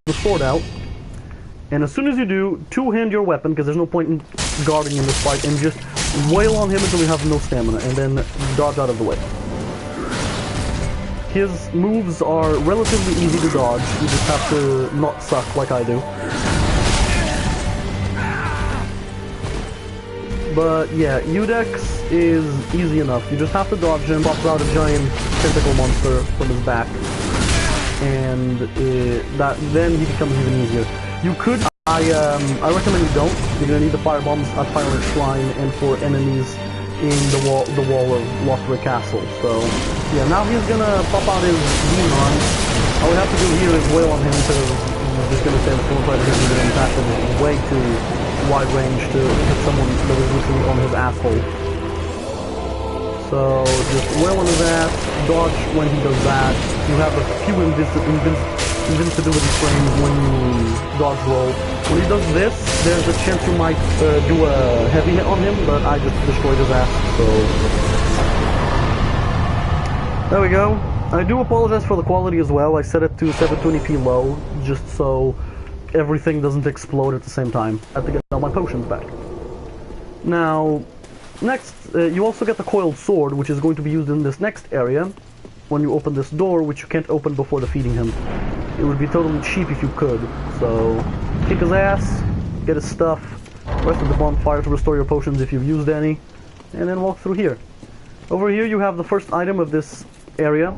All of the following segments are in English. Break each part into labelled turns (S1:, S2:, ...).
S1: the sword out, and as soon as you do, two-hand your weapon, because there's no point in guarding in this fight, and just wail on him until you have no stamina, and then dodge out of the way. His moves are relatively easy to dodge, you just have to not suck like I do. But yeah, Udex is easy enough. You just have to dodge him, pops out a giant tentacle monster from his back, and then he becomes even easier. You could, I recommend you don't. You're gonna need the fire bombs at Firelink Shrine and for enemies in the wall of Lothric Castle. So yeah, now he's gonna pop out his demon. All we have to do here is wail on him because he's just gonna stand still and try to hit him with an attack that is way too wide range to hit someone that is literally on his asshole. So just wail on his ass, dodge when he does that. You have a few invincibility frames when you dodge roll. When he does this, there's a chance you might do a heavy hit on him, but I just destroyed his ass, so... There we go. I do apologize for the quality as well. I set it to 720p low, just so everything doesn't explode at the same time. I have to get all my potions back. Now, next, you also get the coiled sword, which is going to be used in this next area, when you open this door, which you can't open before defeating him. It would be totally cheap if you could, so kick his ass, get his stuff, rest of the bonfire to restore your potions if you've used any, and then walk through here. Over here you have the first item of this area,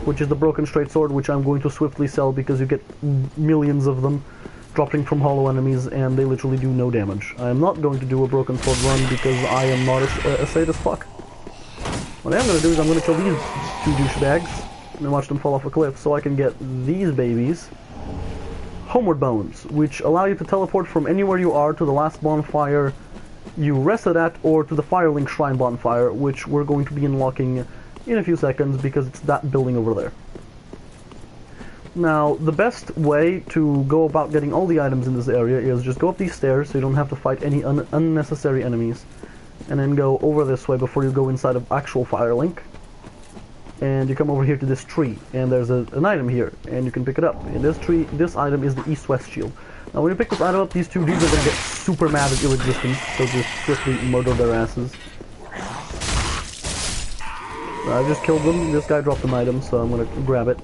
S1: which is the broken straight sword, which I'm going to swiftly sell because you get millions of them dropping from hollow enemies and they literally do no damage. I am not going to do a broken sword run because I am not a sadist fuck. What I am going to do is I'm going to kill these two douchebags and watch them fall off a cliff so I can get these babies homeward bones, which allow you to teleport from anywhere you are to the last bonfire you rested at or to the Firelink Shrine bonfire, which we're going to be unlocking in a few seconds because it's that building over there. Now, the best way to go about getting all the items in this area is just go up these stairs so you don't have to fight any unnecessary enemies, and then go over this way before you go inside of actual Firelink. And you come over here to this tree, and there's an item here, and you can pick it up. In this tree, this item is the East-West shield. Now when you pick this item up, these two dudes are going to get super mad at your existence, so just swiftly murder their asses. I just killed them. This guy dropped an item, so I'm going to grab it.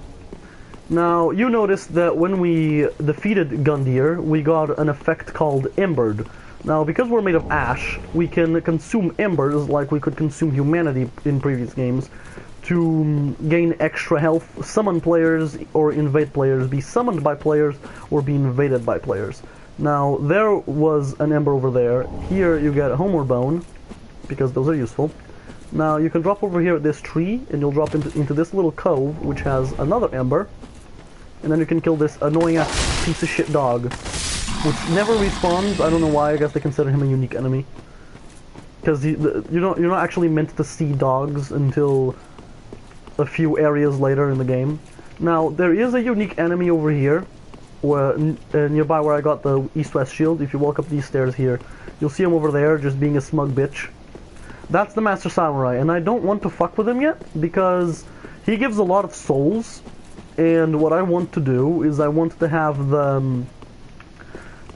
S1: Now, you noticed that when we defeated Gundyr, we got an effect called Embered. Now, because we're made of ash, we can consume embers like we could consume humanity in previous games to gain extra health, summon players, or invade players, be summoned by players, or be invaded by players. Now, there was an ember over there. Here you get a homeward bone, because those are useful. Now, you can drop over here at this tree, and you'll drop into this little cove, which has another ember. And then you can kill this annoying-ass piece of shit dog, which never respawns. I don't know why. I guess they consider him a unique enemy. Because you're not actually meant to see dogs until a few areas later in the game. Now, there is a unique enemy over here, nearby where I got the East-West shield. If you walk up these stairs here, you'll see him over there just being a smug bitch. That's the Master Samurai, and I don't want to fuck with him yet, because he gives a lot of souls, and what I want to do is I want to have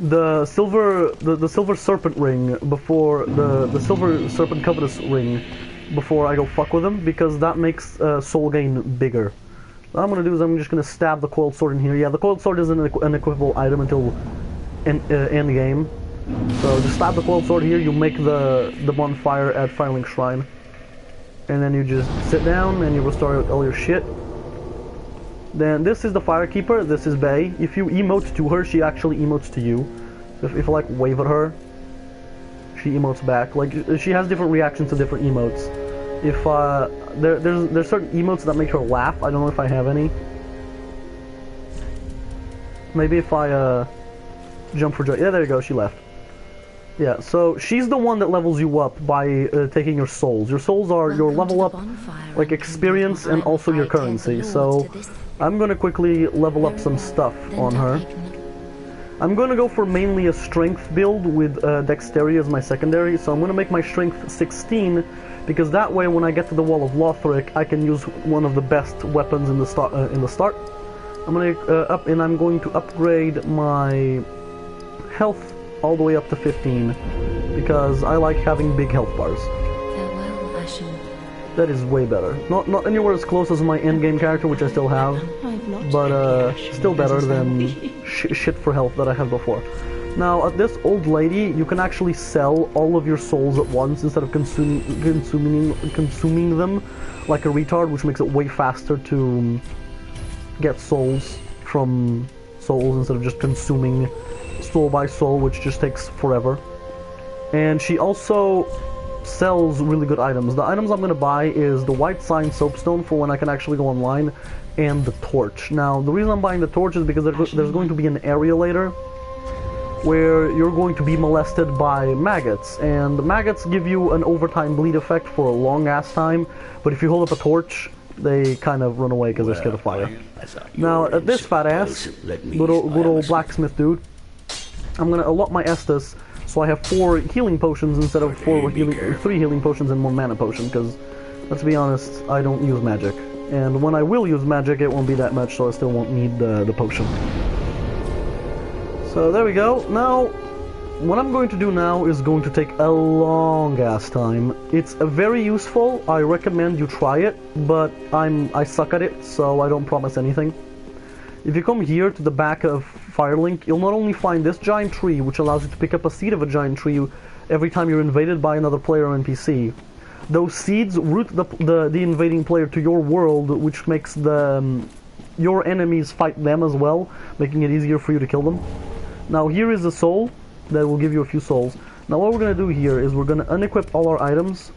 S1: the silver serpent ring before the silver serpent covetous ring before I go fuck with him, because that makes soul gain bigger. What I'm gonna do is I'm just gonna stab the coiled sword in here. Yeah, the coiled sword isn't an equipable item until end game. So just stab the coiled sword here. You make the bonfire at Firelink Shrine, and then you just sit down and you restore all your shit. Then this is the Firekeeper. This is Bae. If you emote to her, she actually emotes to you. So if you like wave at her, she emotes back. Like, she has different reactions to different emotes. If there's certain emotes that make her laugh. I don't know if I have any. Maybe if I jump for joy. Yeah, there you go. She left. Yeah, so she's the one that levels you up by taking your souls. Your souls are your level up, like experience, and also your currency. So I'm gonna quickly level up some stuff on her. I'm gonna go for mainly a strength build with dexterity as my secondary. So I'm gonna make my strength 16, because that way when I get to the wall of Lothric, I can use one of the best weapons in the start. I'm gonna I'm going to upgrade my health all the way up to 15 because I like having big health bars.
S2: Farewell, Ashen.
S1: That is way better. Not anywhere as close as my endgame character, which I still have, but still better than shit for health that I had before. Now, at this old lady, you can actually sell all of your souls at once instead of consuming them like a retard, which makes it way faster to get souls from souls instead of just consuming soul by soul, which just takes forever. And she also sells really good items. The items I'm going to buy is the white sign soapstone for when I can actually go online, and the torch. Now, the reason I'm buying the torch is because there's going to be an area later where you're going to be molested by maggots, and the maggots give you an overtime bleed effect for a long ass time, but if you hold up a torch, they kind of run away because they're scared of fire. Now, at this fat ass, good old blacksmith dude, I'm gonna allot my Estus so I have 4 healing potions instead of 3 healing potions and 1 mana potion, because, let's be honest, I don't use magic. And when I will use magic, it won't be that much, so I still won't need the potion. So there we go. Now, what I'm going to do now is going to take a long ass time. It's very useful. I recommend you try it, but I suck at it, so I don't promise anything. If you come here to the back of Firelink, you'll not only find this giant tree, which allows you to pick up a seed of a giant tree every time you're invaded by another player or NPC. Those seeds root the invading player to your world, which makes your enemies fight them as well, making it easier for you to kill them. Now here is a soul that will give you a few souls. Now what we're going to do here is we're going to unequip all our items,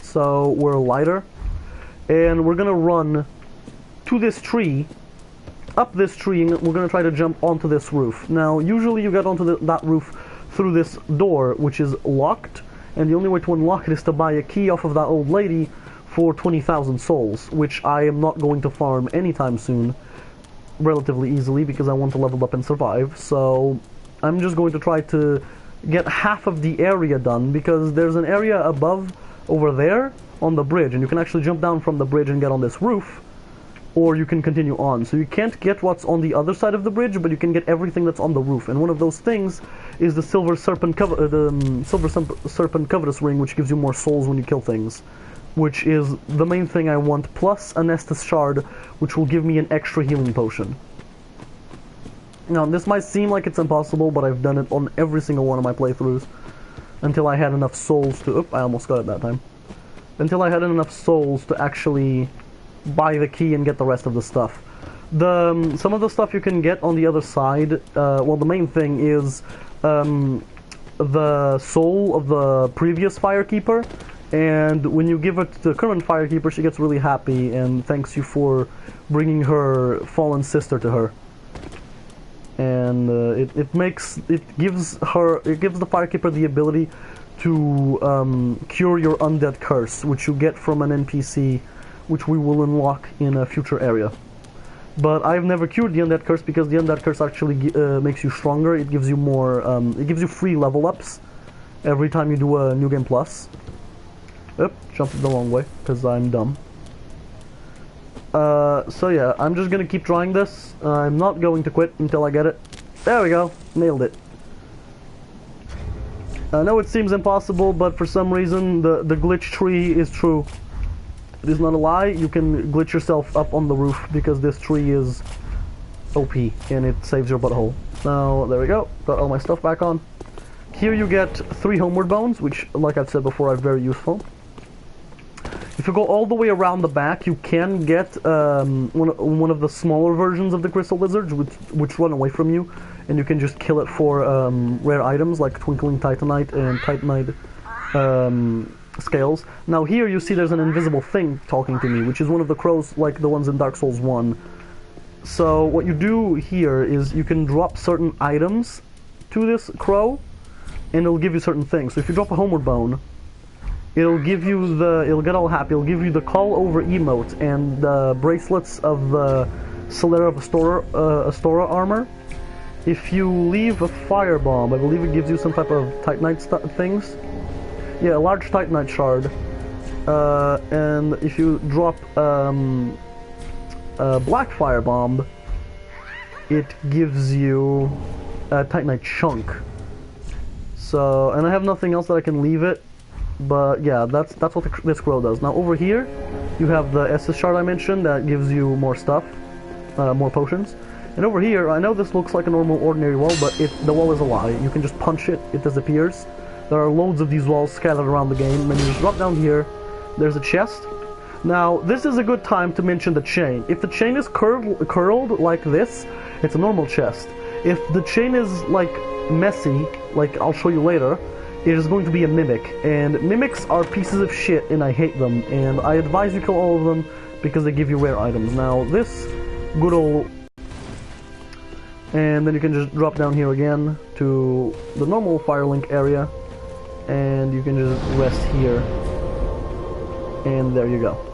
S1: so we're lighter, and we're going to run to this tree, up this tree, and we're going to try to jump onto this roof. Now usually you get onto that roof through this door, which is locked, and the only way to unlock it is to buy a key off of that old lady for 20,000 souls, which I am not going to farm anytime soon, relatively easily, because I want to level up and survive. So I'm just going to try to get half of the area done, because there's an area above over there on the bridge, and you can actually jump down from the bridge and get on this roof, or you can continue on. So you can't get what's on the other side of the bridge, but you can get everything that's on the roof, and one of those things is the silver serpent covetous ring, which gives you more souls when you kill things, which is the main thing I want, plus a Nestus shard, which will give me an extra healing potion. Now, this might seem like it's impossible, but I've done it on every single one of my playthroughs until I had enough souls to... Oop, I almost got it that time. Until I had enough souls to actually buy the key and get the rest of the stuff. Some of the stuff you can get on the other side, well, the main thing is the soul of the previous Firekeeper, and when you give it to the current Firekeeper, she gets really happy and thanks you for bringing her fallen sister to her. And it gives the Firekeeper the ability to cure your undead curse, which you get from an NPC, which we will unlock in a future area. But I've never cured the undead curse because the undead curse actually makes you stronger. It gives you more. It gives you free level ups every time you do a New Game Plus. Oop, jumped the wrong way because I'm dumb. So yeah, I'm just gonna keep trying this. I'm not going to quit until I get it. There we go, nailed it. I know it seems impossible, but for some reason the glitch tree is true. It is not a lie. You can glitch yourself up on the roof because this tree is OP and it saves your butthole. Now, there we go. Got all my stuff back on. Here you get 3 homeward bones, which, like I've said before, are very useful. If you go all the way around the back, you can get one of the smaller versions of the crystal lizards, which run away from you, and you can just kill it for rare items like twinkling titanite and titanite scales. Now here you see there's an invisible thing talking to me, which is one of the crows like the ones in Dark Souls 1. So what you do here is you can drop certain items to this crow, and it'll give you certain things. So if you drop a homeward bone, it'll give you it'll get all happy, it'll give you the call over emote and the bracelets of the Solera of Astora armor. If you leave a firebomb, I believe it gives you some type of titanite things. Yeah, a large titanite shard. And if you drop a black fire bomb, it gives you a Titanite chunk. So, and I have nothing else that I can leave it, but yeah, that's what this scroll does. Now over here, you have the SS shard I mentioned that gives you more stuff, more potions. And over here, I know this looks like a normal ordinary wall, but the wall is a lie. You can just punch it, it disappears. There are loads of these walls scattered around the game, and you just drop down here, there's a chest. Now, this is a good time to mention the chain. If the chain is curled like this, it's a normal chest. If the chain is like messy, like I'll show you later, it is going to be a mimic. And mimics are pieces of shit and I hate them. And I advise you kill all of them because they give you rare items. Now this good old... And then you can just drop down here again to the normal Firelink area. And you can just rest here. And there you go.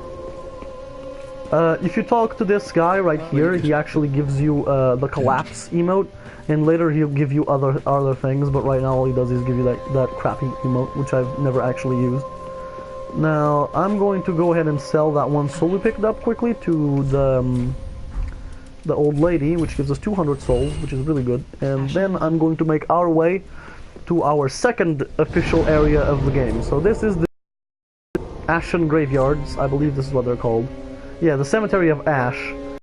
S1: If you talk to this guy right here, he actually gives you the collapse emote, and later he'll give you other things, but right now all he does is give you that crappy emote, which I've never actually used. Now, I'm going to go ahead and sell that one soul we picked up quickly to the old lady, which gives us 200 souls, which is really good, and then I'm going to make our way to our second official area of the game. So this is the Ashen Graveyards, I believe this is what they're called. Yeah, the Cemetery of Ash.